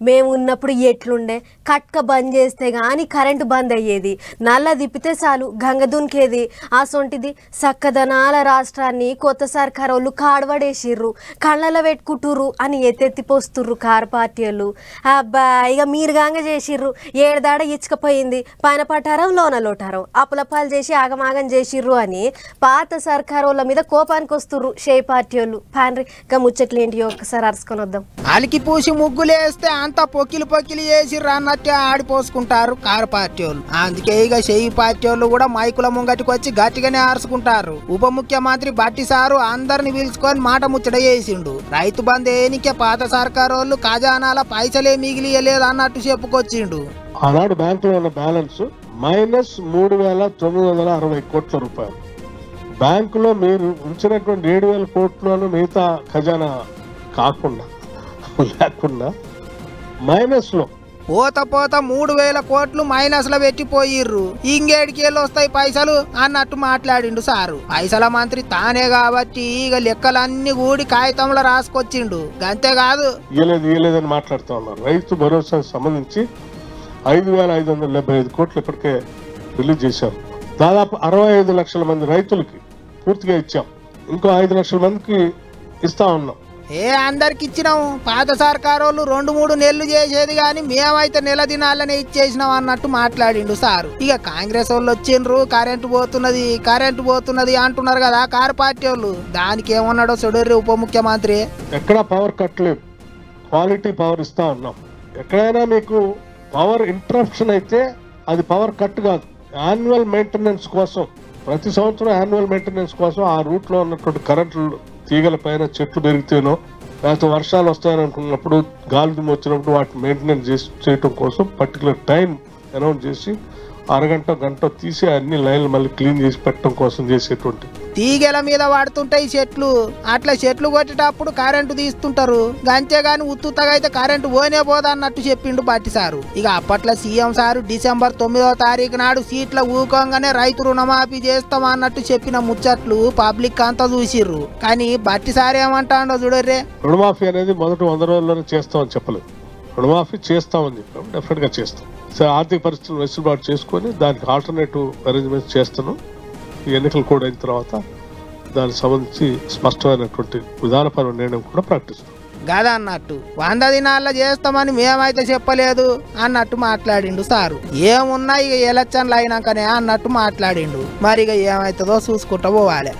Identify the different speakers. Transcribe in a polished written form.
Speaker 1: మేము ఉన్నప్పుడు ఎట్లుండే కట్క బంద్ చేస్తే కానీ కరెంటు బంద్ అయ్యేది, నల్ల తిప్పితే చాలు గంగ దునికేది. అసొంటిది చక్కదనాల రాష్ట్రాన్ని కొత్త సర్కార్ వాళ్ళు కాడవడేసిర్రు, కళ్ళలో పెట్టుకుంటుర్రు అని ఎత్తెత్తిపోస్తుర్రు కారు పార్టీ వాళ్ళు. అబ్బా ఇక మీరు గంగ చేసిర్రు, ఏడదాడ ఇచ్చకపోయింది, పైన పట్టారం లోన లోటారం, అప్పులపాలు చేసి ఆగమాగం చేసిర్రు అని పాత సర్కార్ వాళ్ళ మీద కోపానికి వస్తుర్రు షే పార్టీ వాళ్ళు. పాన్రి ఇక ముచ్చట్లు ఏంటి ఒక్కసారి అరుచుకొని వద్దాం.
Speaker 2: అలికి పూసి ముగ్గులేస్తే అంతా పొక్కిలి వేసి అన్నట్టే ఆడిపోసుకుంటారు కారు పార్టీ వాళ్ళు. అందుకే ఇక షెయి పార్టీ వాళ్ళు కూడా మైకుల ముంగటికి వచ్చి గట్టిగానే ఆరుచుకుంటారు. ఉప ముఖ్యమంత్రి బట్టి సారు అందరిని పిలుచుకొని మాట ముచ్చట చేసిండు. రైతు బంధు ఏనికే పాత సర్కారు వాళ్ళు ఖజానాల పైసలే మిగిలియలేదు అన్నట్టు చెప్పుకొచ్చిండు.
Speaker 3: ఆనాడు బ్యాంకులో ఉన్న బ్యాలెన్స్ -3,960 కోట్ల రూపాయలు. బ్యాంకులో మీరు ఉంచినటువంటి 7,000 కోట్లను మిగతా ఖజానా కాకుండా లేకుండా మైనస్ లో
Speaker 2: పోత 3,000 కోట్లు మైనస్ లో పెట్టిపోయిర్రు. ఇంకేడికేళ్ళు వస్తాయి పైసలు అన్నట్టు మాట్లాడిండు సారు. పైసల మంత్రి తానే కాబట్టి ఇక లెక్కలన్నీ కూడి కాగితంలో రాసుకొచ్చిండు. అంతేకాదు
Speaker 3: ఇయ్యలేదని మాట్లాడుతూ ఉన్నారు. రైతు భరోసాకు సంబంధించి 5,575 కోట్లు ఇప్పటికే రిలీజ్ చేశాం. దాదాపు 65 లక్షల మంది రైతులకి పూర్తిగా ఇచ్చాం. ఇంకో 5 లక్షల మందికి ఇస్తా ఉన్నాం.
Speaker 2: అందరికి ఇచ్చినాం. పాత సర్కారు వాళ్ళు 2-3 నెలలు చేసేది కానీ మేమైతే నెల దినాలనే ఇచ్చేసినాం అన్నట్టు మాట్లాడిండు సారు. ఇక కాంగ్రెస్ వాళ్ళు వచ్చిండ్రు, కరెంటు పోతున్నది అంటున్నారు కదా కారు పార్టీ వాళ్ళు. దానికి ఏమన్నాడో చూడర్రి ఉప ముఖ్యమంత్రి.
Speaker 3: ఎక్కడా పవర్ కట్ లేదు, క్వాలిటీ పవర్ ఇస్తా ఉన్నాం. ఎక్కడైనా మీకు పవర్ ఇంటరప్షన్ అయితే అది పవర్ కట్ కాదు, యాన్యువల్ మెయింటెనెన్స్ కోసం, ప్రతి సంవత్సరం యాన్యువల్ మెయింటెనెన్స్ కోసం ఆ రూట్ లో ఉన్నటువంటి కరెంటు తీగల పైన చెట్లు పెరిగితేనో లేకపోతే వర్షాలు వస్తాయని అనుకున్నప్పుడు గాలి దుమ్ము వచ్చినప్పుడు వాటిని మెయింటెనెన్స్ చేయటం కోసం పర్టికులర్ టైం అనౌన్స్ చేసి అరగంట గంట తీసి అన్ని లైన్లు మళ్ళీ క్లీన్ చేసి పెట్టడం కోసం చేసేటువంటి
Speaker 2: తీగల మీద వాడుతుంటాయి చెట్లు. అట్లా చెట్లు కొట్టేటప్పుడు కరెంటు తీస్తుంటారు. అంతేగాని ఉత్తుతగా అయితే కరెంటు పోనే పోదా అన్నట్టు చెప్పిండు బట్టి సారు. ఇక అప్పట్లో సీఎం సారు December 9వ తారీఖు నాడు సీట్ల ఊకంగానే రైతు రుణమాఫీ చేస్తాం అన్నట్టు చెప్పిన ముచ్చట్లు పబ్లిక్ అంతా చూసిర్రు. కానీ బట్టి సారు ఏమంటాడో చూడర్రే.
Speaker 3: రుణమాఫీ అనేది మొదటి 100 రోజుల్లోనే చేస్తామని చెప్పలేదు. రుణమాఫీ చేస్తామని చెప్పాం, డెఫినెట్ గా చేస్తాం. సరే, ఆర్థిక పరిస్థితులు వెసులుబాటు చేసుకొని దానికి ఆల్టర్నేటివ్ అరేంజ్మెంట్స్ చేస్తున్నాం. ఈ ఎన్నికలు కూడా అయిన తర్వాత దానికి సంబంధించి స్పష్టమైనటువంటి విధానపరమైన నిర్ణయం కూడా ప్రకటిస్తాం.
Speaker 2: గదా అన్నట్టు 100 దినాల్లో చేస్తామని మేమైతే చెప్పలేదు అన్నట్టు మాట్లాడిండు సారు. ఏమున్నా ఇక ఎలక్షన్లు అయినాకనే అన్నట్టు మాట్లాడిండు. మరి ఇక ఏమైతుందో చూసుకుంటూ పోవాలి.